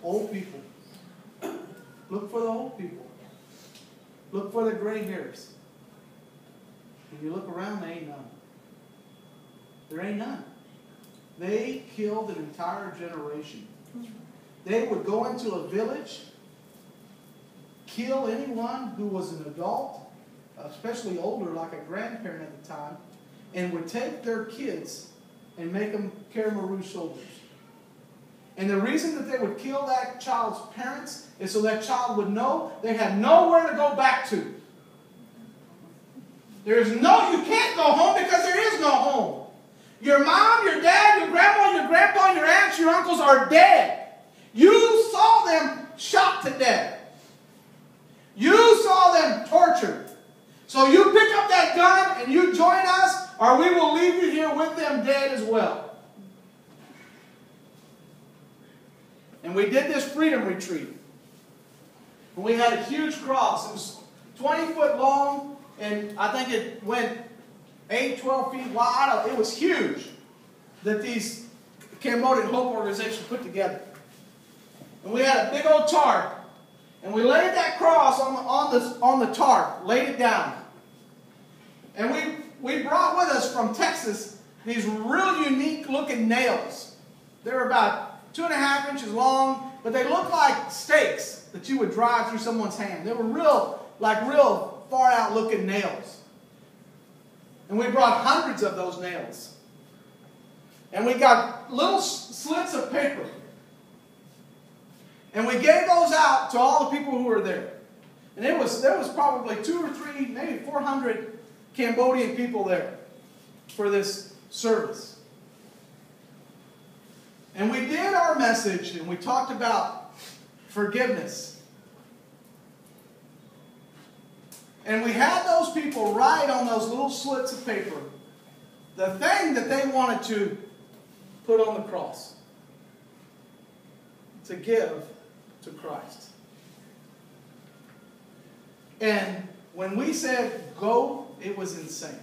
Old people. Look for the old people. Look for the gray hairs. When you look around, there ain't none. There ain't none. They killed an entire generation. They would go into a village, kill anyone who was an adult, especially older, like a grandparent at the time, and would take their kids and make them Khmer Rouge soldiers. And the reason that they would kill that child's parents is so that child would know they had nowhere to go back to. You can't go home because there is no home. Your mom, your dad, your grandma, your grandpa, your aunts, your uncles are dead. You saw them shot to death. You saw them tortured. So you pick up that gun and you join us, or we will leave you here with them dead as well. And we did this freedom retreat. And we had a huge cross. It was 20 foot long, and I think it went 8, 12 feet wide. It was huge that these Cambodian Hope organizations put together. And we had a big old tarp. And we laid that cross on the tarp, laid it down. And we brought with us from Texas these real unique looking nails. They're about 2.5 inches long, but they look like stakes that you would drive through someone's hand. They were real far out looking nails. And we brought hundreds of those nails. And we got little slits of paper. And we gave those out to all the people who were there. And there was probably 2 or 3, maybe 400 Cambodian people there for this service. And we did our message, and we talked about forgiveness. And we had those people write on those little slits of paper the thing that they wanted to put on the cross to give to Christ. And when we said go, it was insane.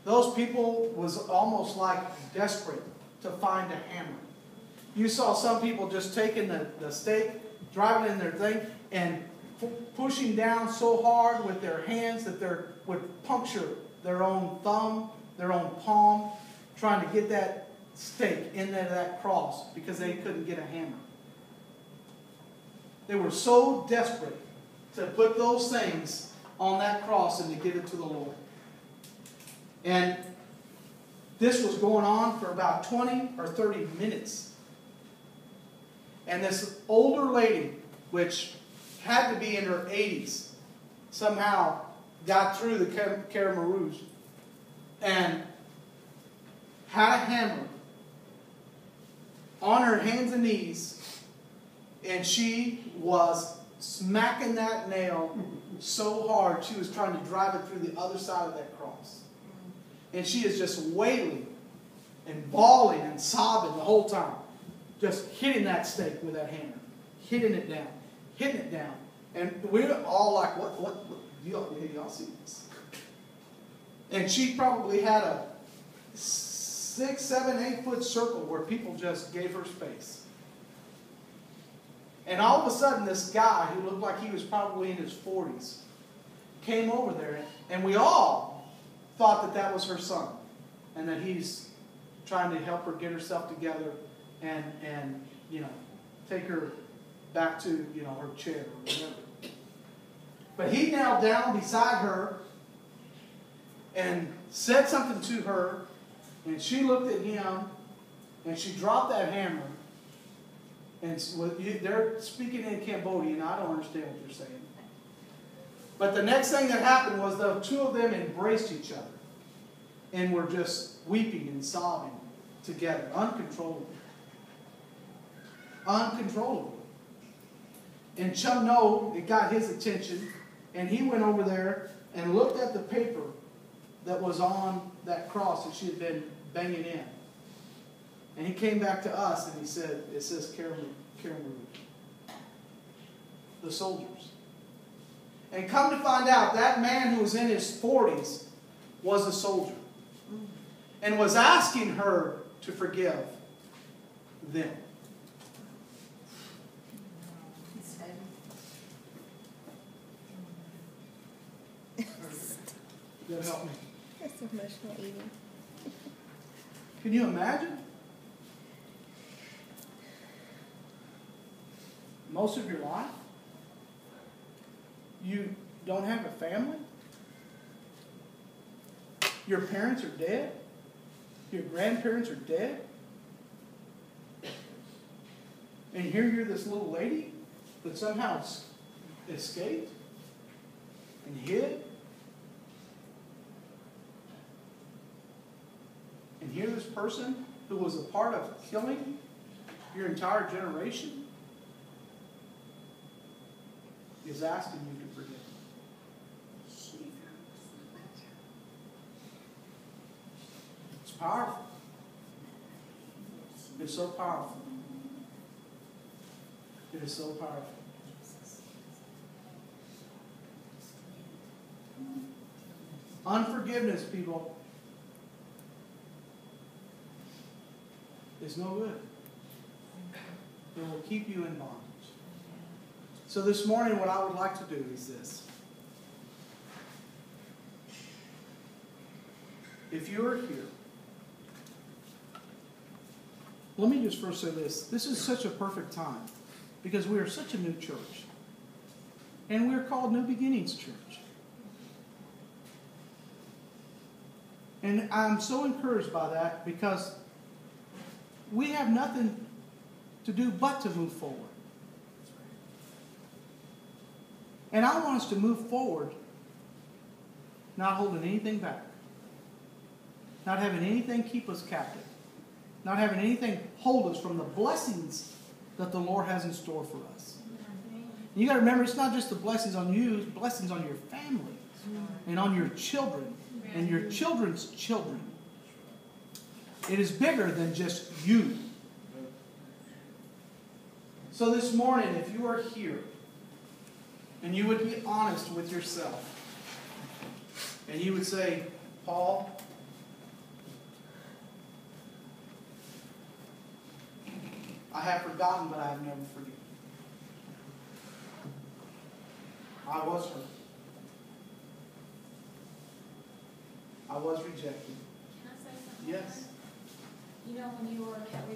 Those people was almost like desperate to find a hammer. You saw some people just taking the stake, driving in their thing, and pushing down so hard with their hands that they would puncture their own thumb, their own palm, trying to get that stake in there, that cross, because they couldn't get a hammer. They were so desperate to put those things on that cross and to give it to the Lord. And this was going on for about 20 or 30 minutes. And this older lady, which had to be in her 80s, somehow got through the Khmer Rouge and had a hammer on her hands and knees, and she was smacking that nail so hard she was trying to drive it through the other side of that cross. And she is just wailing and bawling and sobbing the whole time, just hitting that stake with that hammer, hitting it down. And we're all like, what y'all see this? And she probably had a 6, 7, 8 foot circle where people just gave her space. And all of a sudden, this guy who looked like he was probably in his 40s came over there, and we all thought that that was her son, and that he's trying to help her get herself together and take her back to her chair or whatever. But he knelt down beside her and said something to her, and she looked at him, and she dropped that hammer. And they're speaking in Cambodian. I don't understand what they're saying. But the next thing that happened was the two of them embraced each other and were just weeping and sobbing together, uncontrollably. Uncontrollably. And Chum No, it got his attention, and he went over there and looked at the paper that was on that cross that she had been banging in. And he came back to us and he said, it says Khmer Rouge. The soldiers. And come to find out, that man who was in his 40s was a soldier. And was asking her to forgive them. That help me. That's emotional eating. Can you imagine? Most of your life, you don't have a family. Your parents are dead. Your grandparents are dead. And here you're this little lady that somehow escaped and hid. And here this person who was a part of killing your entire generation is asking you to forgive. It's powerful. It's so powerful. It is so powerful. Unforgiveness, people, is no good. It will keep you in bondage. So this morning, what I would like to do is this. If you are here, let me just first say this. This is such a perfect time because we are such a new church. And we're called New Beginnings Church. And I'm so encouraged by that because we have nothing to do but to move forward. And I want us to move forward, not holding anything back. Not having anything keep us captive. Not having anything hold us from the blessings that the Lord has in store for us. And you got to remember, it's not just the blessings on you, it's blessings on your family and on your children and your children's children. It is bigger than just you. So this morning, if you are here and you would be honest with yourself and you would say, Paul, I have forgotten, but I have never forgiven. I was hurt. I was rejected. Can I say something? Yes. You know, when we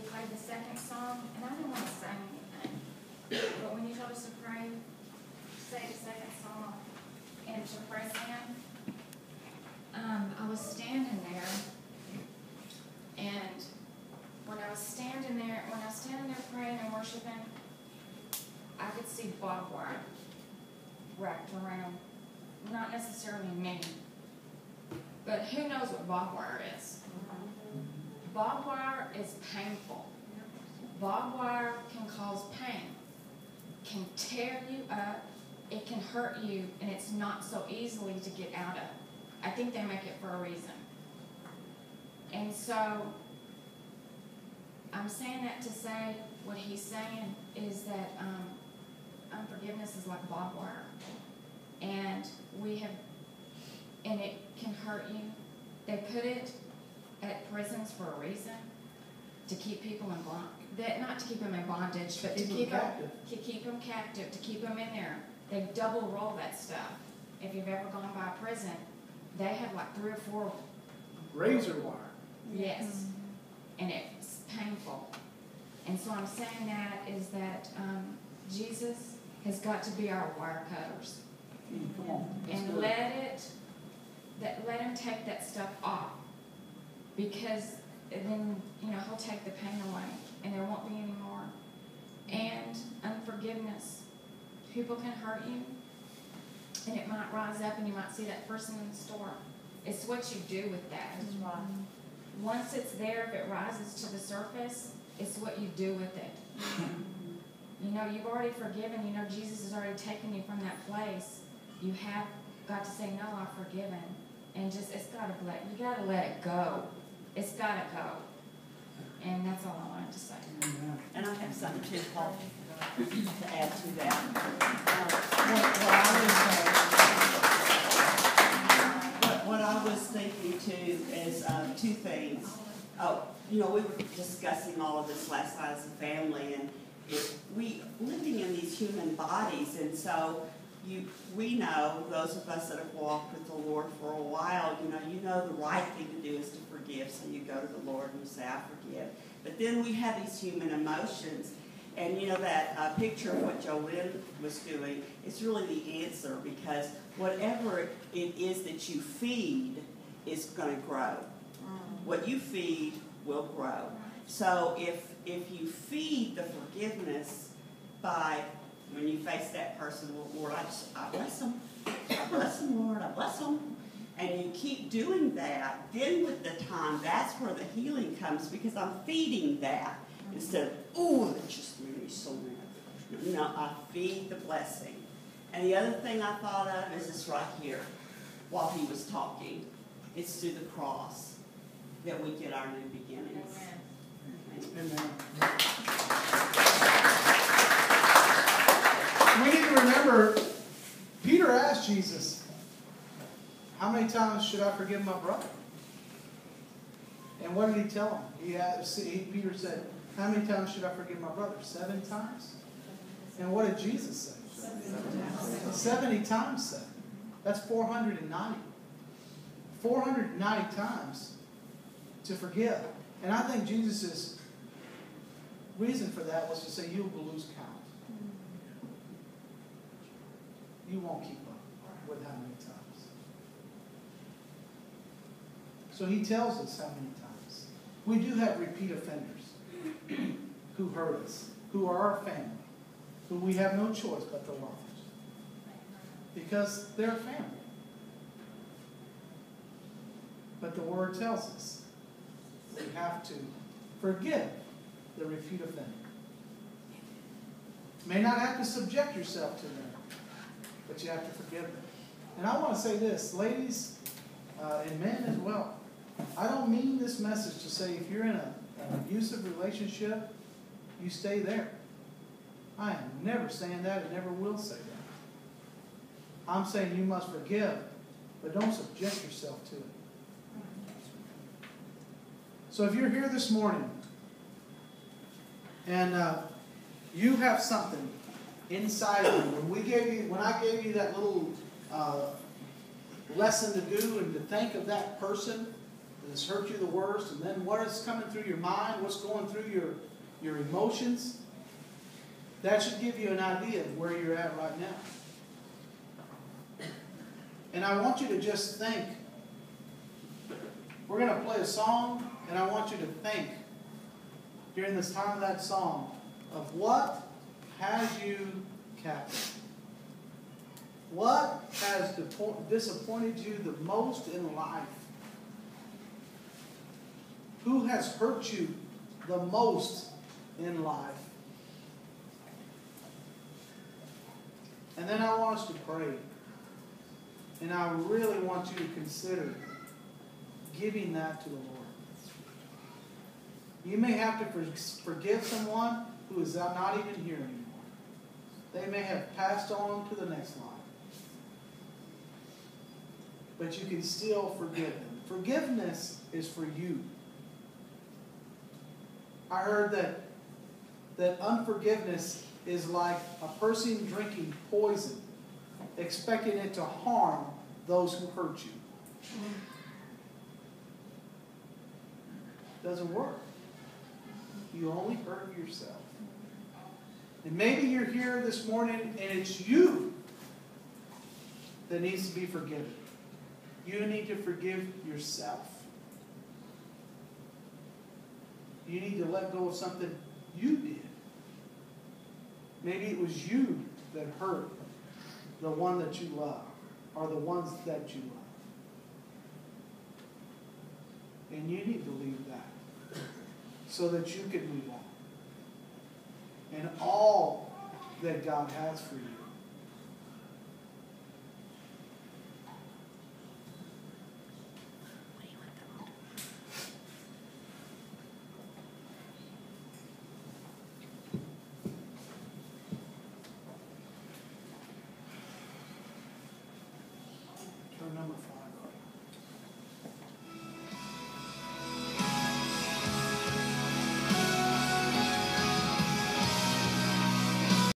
played the second song, and I didn't want to say anything, but when you told us to pray, say the second song, and to press in, I was standing there, and when I was standing there praying and worshiping, I could see barbed wire wrapped around, not necessarily me, but who knows what barbed wire is? Barbed wire is painful. Barbed wire can cause pain, can tear you up, it can hurt you, and it's not so easily to get out of. I think they make it for a reason. And so, I'm saying that to say what he's saying is that unforgiveness is like barbed wire. And it can hurt you. They put it at prisons for a reason, to keep people in bondage. Not to keep them in bondage, but to keep them captive, to keep them in there. They double roll that stuff. If you've ever gone by a prison, they have like 3 or 4 razor wire. Yes. And it's painful. And so I'm saying that is that Jesus has got to be our wire cutters. Come on. And let him take that stuff off. Because then, he'll take the pain away and there won't be any more. And unforgiveness. People can hurt you and it might rise up and you might see that person in the store. It's what you do with that. That's right. Once it's there, if it rises to the surface, it's what you do with it. You've already forgiven. Jesus has already taken you from that place. You have got to say, no, I've forgiven. And you got to let it go. It's got to go. And that's all I wanted to say. And I have something too, Paul, to add to that. What I was thinking too is 2 things. We were discussing all of this last night as a family, and we living in these human bodies, and so we know, those of us that have walked with the Lord for a while, you know the right thing to do is to forgive. So you go to the Lord and you say, I forgive. But then we have these human emotions. And that picture of what Rowland was doing is really the answer, because whatever it is that you feed is going to grow. What you feed will grow. So if you feed the forgiveness by, when you face that person, well, Lord, I bless them. I bless them, Lord, I bless them. And you keep doing that, then with the time, that's where the healing comes, because I'm feeding that. Instead of, oh, that just made me so mad. No, I feed the blessing. And the other thing I thought of is this right here, while he was talking. It's through the cross that we get our new beginnings. Amen. We need to remember, Peter asked Jesus, how many times should I forgive my brother? And what did he tell him? Peter said, how many times should I forgive my brother? 7 times? And what did Jesus say? 70 times 7. That's 490. 490 times to forgive. And I think Jesus' reason for that was to say you will lose count. You won't keep up with how many times. So he tells us how many times. We do have repeat offenders who hurt us, who are our family, who we have no choice but to love, because they're family. But the Word tells us we have to forgive the repeat offender. You may not have to subject yourself to them, but you have to forgive them. And I want to say this, ladies and men as well. I don't mean this message to say if you're in an abusive relationship, you stay there. I am never saying that and never will say that. I'm saying you must forgive, but don't subject yourself to it. So if you're here this morning and you have something inside of you, when I gave you that little lesson to do and to think of that person that has hurt you the worst, and then what is coming through your mind, what's going through your emotions, that should give you an idea of where you're at right now. And I want you to just think. We're going to play a song, and I want you to think during this time of that song of what has you captive. What has disappointed you the most in life? Who has hurt you the most in life? And then I want us to pray. And I really want you to consider giving that to the Lord. You may have to forgive someone who is not even here anymore. They may have passed on to the next line. But you can still forgive them. Forgiveness is for you. I heard that unforgiveness is like a person drinking poison, expecting it to harm those who hurt you. Doesn't work. You only hurt yourself. And maybe you're here this morning and it's you that needs to be forgiven. You need to forgive yourself. You need to let go of something you did. Maybe it was you that hurt the one that you love, or the ones that you love. And you need to leave that so that you can move on. And all that God has for you